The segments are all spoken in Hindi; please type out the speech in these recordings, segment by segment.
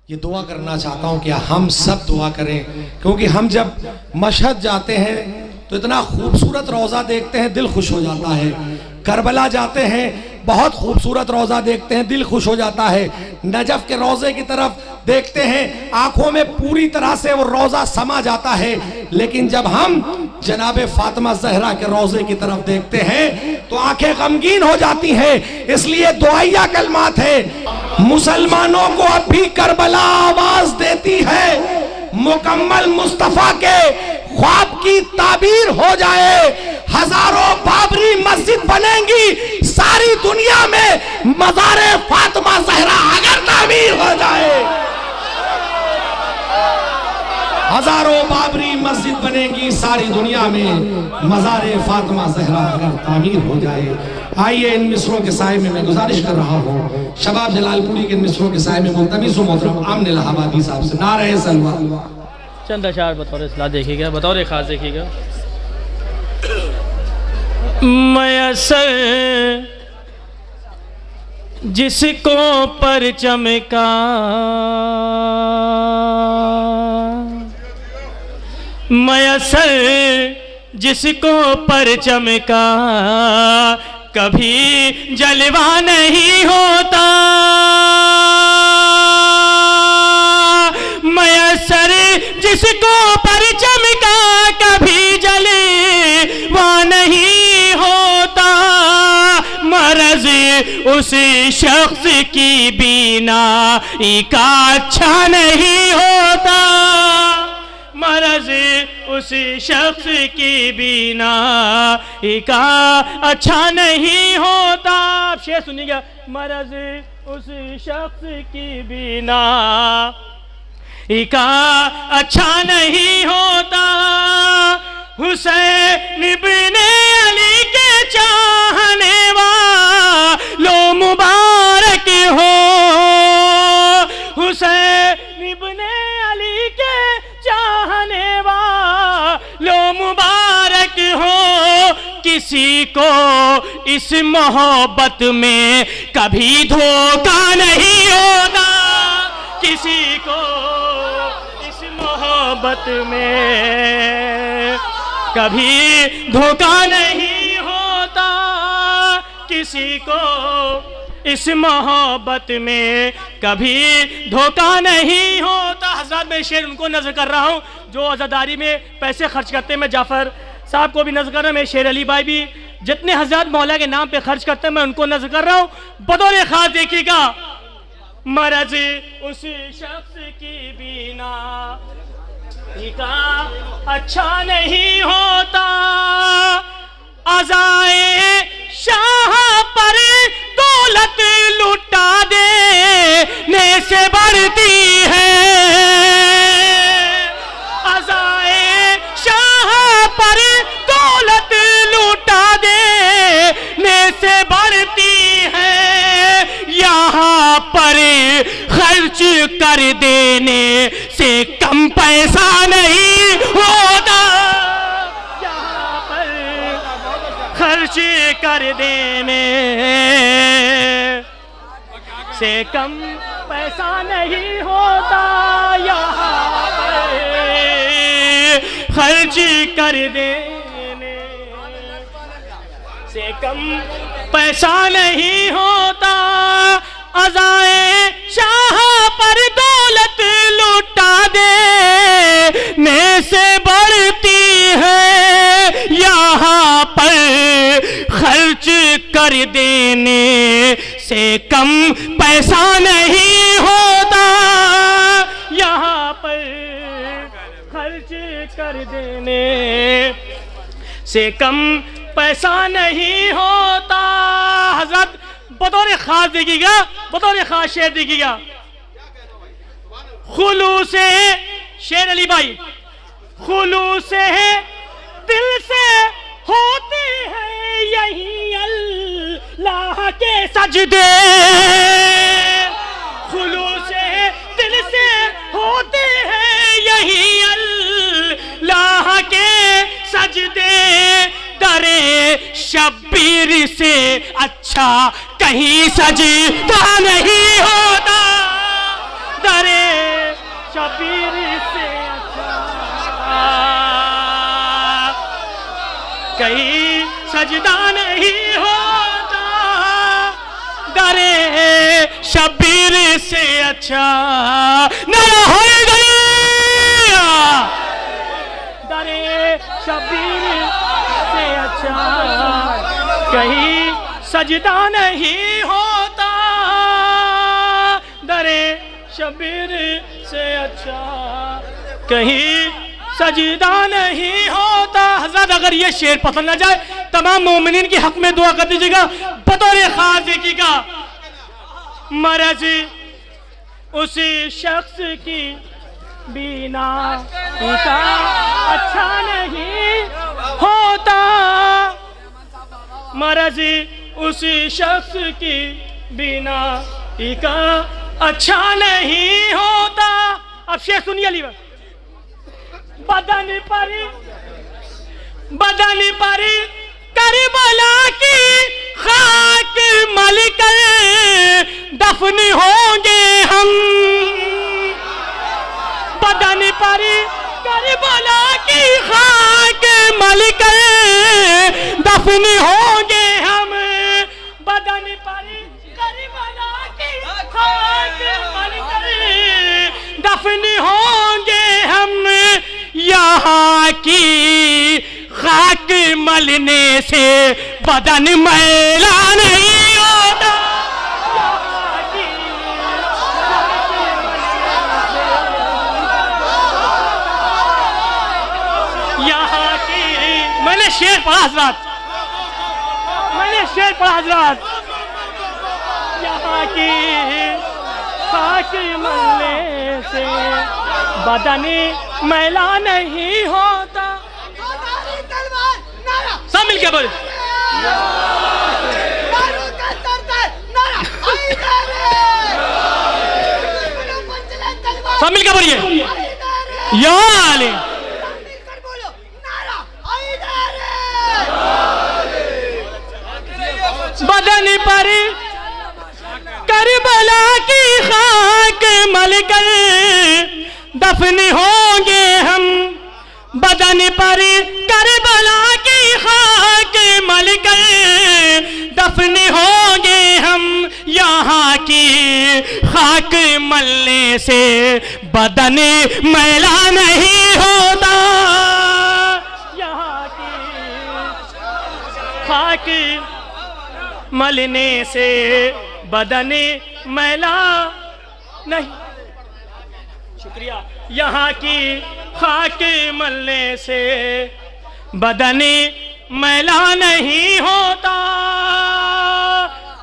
ये दुआ करना चाहता हूँ कि हम सब दुआ करें, क्योंकि हम जब मशहद जाते हैं तो इतना खूबसूरत रोज़ा देखते हैं दिल खुश हो जाता है। करबला जाते हैं बहुत खूबसूरत रोज़ा देखते हैं दिल खुश हो जाता है। नजफ के रोज़े की तरफ देखते हैं आंखों में पूरी तरह से वो रोज़ा समा जाता है। लेकिन जब हम जनाबे फातिमा ज़हरा के रोज़े की तरफ देखते हैं तो आंखें गमगीन हो जाती हैं। इसलिए दुआया कलमात है, मुसलमानों को अब भी करबला आवाज देती है, मुकम्मल मुस्तफा के ख्वाब की ताबीर हो जाए, हजारों बाबरी मस्जिद बनेंगी सारी दुनिया में, मज़ारे फातिमा ज़हरा अगर ताबीर हो जाए, हजारों बाबरी मस्जिद बनेंगी सारी दुनिया में, मज़ारे फातिमा ज़हरा अगर तामीर हो जाए। आइए इन मिसरों के साए में मैं गुजारिश कर रहा हूँ शबाब जलालपुरी के इन के साए में मुल्तमिस मोहतरम आमने इलाहाबादी साहब से नारे सलवा चंद अशार बतौर इस्लाह देखिएगा, बतौर खास देखिएगा। मयसर जिसको परचम का मयसर जिसको परचम का कभी जलवा नहीं होता, मयसर जिसको परचम का कभी जलवा नहीं होता, मरज उस शख्स की बीनाई का अच्छा नहीं होता, मरज उस शख्स की बीनाई का अच्छा नहीं होता। आप शेर सुनिएगा, मरज उस शख्स की बीनाई का अच्छा नहीं होता, हुसैन इब्ने अली के चाहने वालों मुबारक हो, हुसैन इब्ने अली के चाहने वालों मुबारक हो, किसी को इस मोहब्बत में कभी धोखा नहीं होता, किसी को इस मोहब्बत में कभी धोखा नहीं होता, किसी को इस मोहब्बत में कभी धोखा नहीं होता। हज़रत मैं शेर उनको नजर कर रहा हूँ जो आज़ादारी में पैसे खर्च करते हैं, मैं जाफ़र साहब को भी नजर कर रहा हूँ, मैं शेर अली भाई भी, जितने हज़रत मौला के नाम पे खर्च करते हैं मैं उनको नजर कर रहा हूँ। बतौर खास देखिएगा, मरज उस शख्स की बीना का अच्छा नहीं होता, अज़ाए शाह पर दौलत लुटा देने से बढ़ती है, अज़ाए शाह पर दौलत लुटा देने से बढ़ती है, यहाँ पर खर्च कर देने से कम पैसा नहीं होता, यहाँ पर खर्च कर देने से कम पैसा नहीं होता, यहाँ पर खर्च कर देने से कम पैसा नहीं होता, अज़ाए शाह पर दौलत लुटा देने से बढ़ती है, यहाँ पर खर्च कर देने से कम पैसा नहीं होता, यहाँ पर खर्च कर देने से कम पैसा नहीं होता। हज़रत बतौर खास देखिएगा, बतौर खास शेर देखिएगा, खुलूस है शेर अली भाई, खुलूस है दिल से होते हैं यही अल्लाह के सजदे, खुलूस है दिल से होते हैं यही अल्लाह के सजदे, दरे शब्बीर से अच्छा कहीं सजदा नहीं होता, दरे शबीर से अच्छा कहीं सजदा नहीं होता, दरे शबीर से अच्छा नारा हैदरी, दरे शबीर से अच्छा कहीं सजदा नहीं होता, दरे शबीर से अच्छा कहीं सजदा नहीं होता। हज़रत अगर ये शेर पसंद ना जाए तमाम मोमिनीन के हक में दुआ कर दीजिएगा बतौर खास देखिएगा। मरज उसी शख्स की बिना का अच्छा नहीं होता, मरज उसी शख्स की बिना का अच्छा नहीं होता। अब शेर सुनिए अली बदन पर करबला की खाक मलकर दफन होंगे हम, बदन पर करबला की खाक मलकर दफन होंगे हम, बदन पर करबला की खाक मलकर दफन होंगे हम, यहाँ की खाक मलने से बदन मैला नहीं होता, यहाँ की मैंने शेर पढ़ा हज़रात, मैंने शेर पढ़ा हज़रात, यहाँ की खाक मलने से बदन मैला नहीं होता। सब मिलके बोले सब मिलके बोलिए या अली, बदन पर करबला की खाक मलकर दफन होंगे हम, बदन पर करबला की खाक मलकर दफन होंगे हम, यहाँ की खाक मलने से बदन मैला नहीं होता, यहाँ की खाक मलने से बदन मैला नहीं, शुक्रिया, यहाँ की खाक मलने से बदन मैला नहीं होता।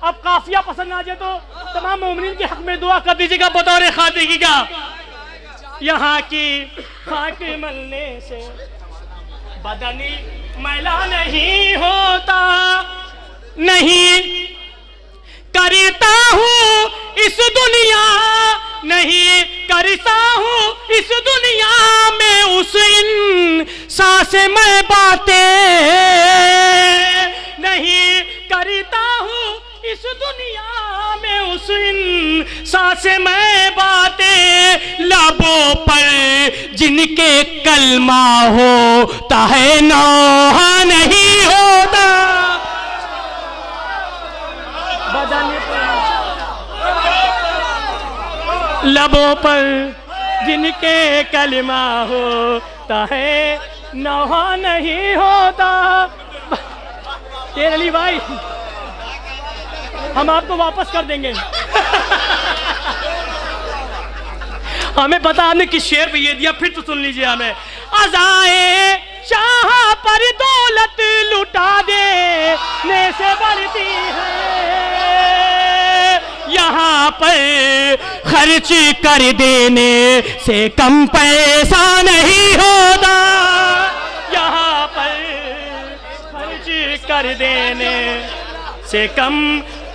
अब काफिया पसंद आ जाए तो तमाम मोमिनीन के हक में दुआ कर दीजिएगा बतौर खातिगी का। यहाँ की खाक मलने से बदन मैला नहीं होता, नहीं करता हूँ इस दुनिया, नहीं करता हूँ इस दुनिया में उस इंसान से मैं बातें, नहीं करता हूँ इस दुनिया में उस इंसान से मैं बातें, लबों पर जिनके कलमा होता है नौहा नहीं होता, लबों पर जिनके कलमा होता है नौहा नहीं होता। तेरे अली भाई हम आपको वापस कर देंगे हमें पता आपने किस शेर पे ये दिया, फिर तो सुन लीजिए हमें। अज़ाए शाह पर दौलत लुटा देने से बढ़ती है, यहाँ पर खर्च कर देने से कम पैसा नहीं होता, यहाँ पर खर्च कर देने से कम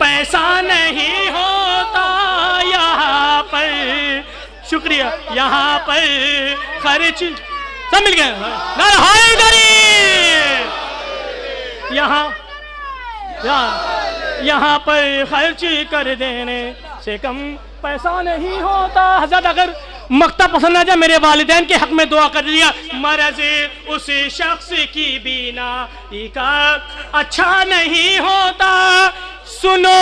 पैसा नहीं होता, यहाँ पर शुक्रिया, यहाँ पर खर्च सब मिल गए नारा हैदरी, यहाँ पर खर्च कर देने से कम पैसा नहीं होता। हज़रत अगर मक्ता पसंद आ जाए मेरे वालिदैन के हक में दुआ कर दिया। मरज उस शख्स की बीनाई का अच्छा नहीं होता, सुनो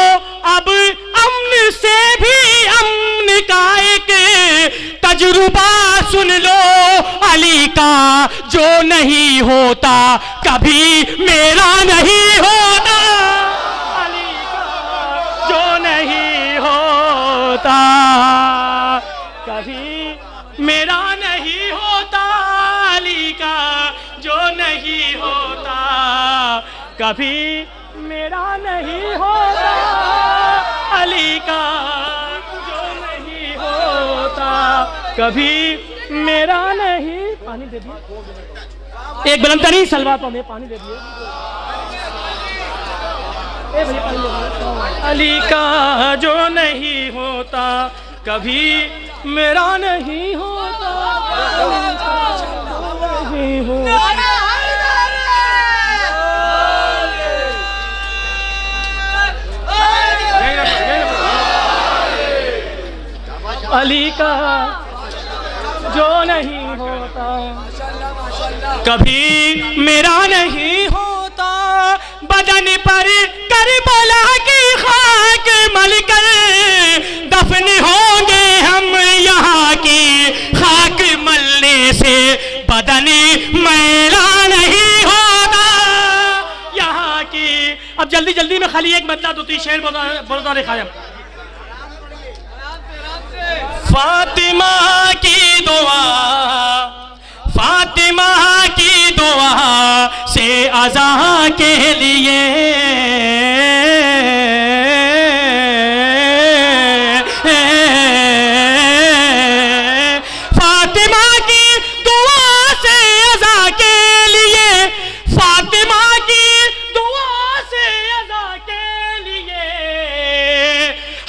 अब अमन से भी अमन का एक तजुर्बा सुन लो अली का, जो नहीं होता कभी मेरा नहीं होता, अली का जो नहीं होता कभी मेरा नहीं होता, अली का जो नहीं होता कभी मेरा नहीं होता, अली का जो नहीं होता कभी मेरा नहीं। पानी दे दिए, एक बुलंद तरीन सलवात में पानी दे दिए। अली का जो नहीं होता कभी मेरा नहीं होता, नहीं होता। अली का जो नहीं होता कभी मेरा नहीं होता, बदन पर करबला की खाक मलकर दफन होंगे हम, यहाँ की खाक मलने से बदन मैला नहीं होता, यहाँ की। अब जल्दी जल्दी में खाली एक बदला दो तीन शेर बोलता दिखाया। फातिमा की दुआ, फातिमा की दुआ से अज़ा के लिए, फातिमा की दुआ से अज़ा के लिए, फातिमा की दुआ से अज़ा के लिए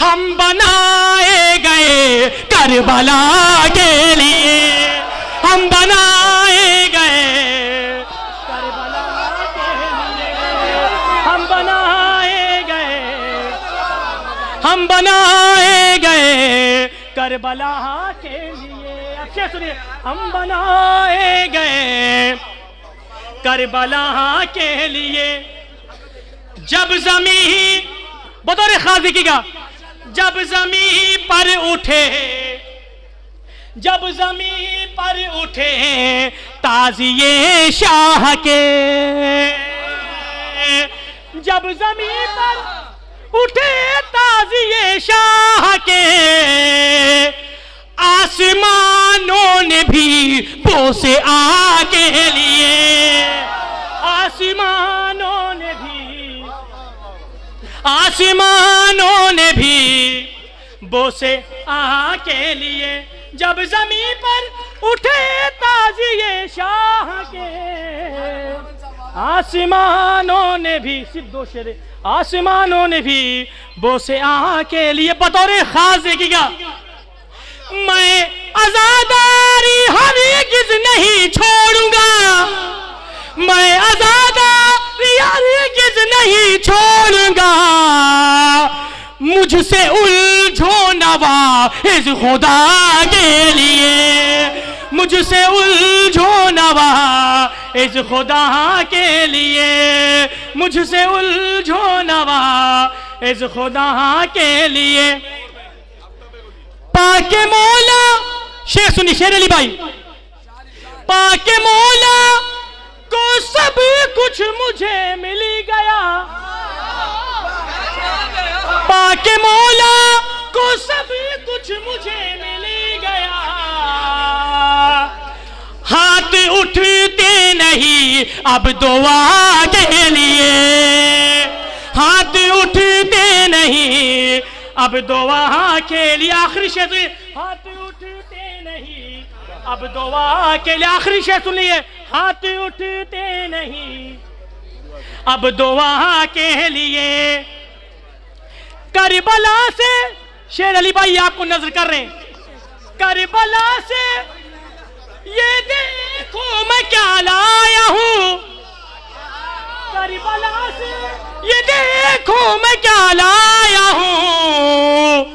हम बनाए गए करबला के लिए, हम बनाए गए करबला के लिए, हम बनाए गए, हम बनाए गए करबला के लिए। अच्छे सुनिए, हम बनाए गए करबला के लिए। जब ज़मीं बतौर खाज़ी का, जब ज़मीं पर उठे, जब ज़मीं पर उठे ताज़िए शाह के, जब ज़मीं पर उठे ताज़िए शाह के, आसमानों ने भी बोसे आके लिए, आसमानों ने भी, आसमानों ने भी बोसे आके लिए। जब ज़मीं पर उठे ताज़िए शाह के, आसमानों ने भी, सिर्फ दो शेर, आसमानों ने भी बोसे आके लिए। बतौर खास देखिएगा, मैं आज़ादारी हरगिज़ नहीं छोड़ूंगा, मैं आज़ादारी हरगिज़ नहीं छोड़ूंगा, मुझसे उलझो नवाज़ खुदा के लिए, मुझसे उलझो नवाज़ खुदा के लिए, मुझसे उलझो नवाज़ खुदा के लिए। पाके मौला, शेर सुनिए, शेर अली भाई, पाके मौला को सब कुछ मुझे मिल गया, पाके मौला को सब कुछ मुझे मिल गया, हाथ उठते नहीं अब दुआ के लिए, हाथ उठते नहीं अब दुआ के लिए। आखिरी शेर, हाथ उठते नहीं अब दुआ के लिए। आखिरी शेर सुनिए, हाथ उठते नहीं अब दुआ के लिए। करबला से, शेर अली भाई आपको नजर कर रहे हैं, करबला से ये देखो मैं क्या लाया हूं, करबला से ये देखो मैं क्या लाया हूं,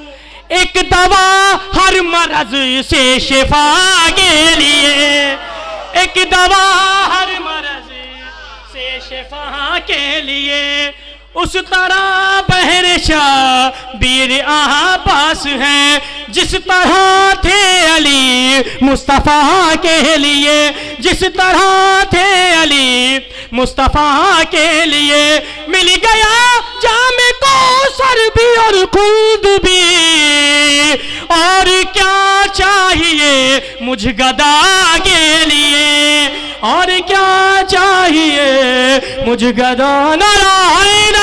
एक एक दवा हर मरज से शिफा के लिए, एक दवा हर मरज से शिफा के लिए। उस तरह बहर शबीर आबास है जिस तरह थे अली मुस्तफ़ा के लिए, जिस तरह थे अली मुस्तफ़ा के लिए। मिल गया जामे को सर भी और खुद भी, और क्या चाहिए मुझ गदा के लिए, और क्या चाहिए मुझ गदा। नारायण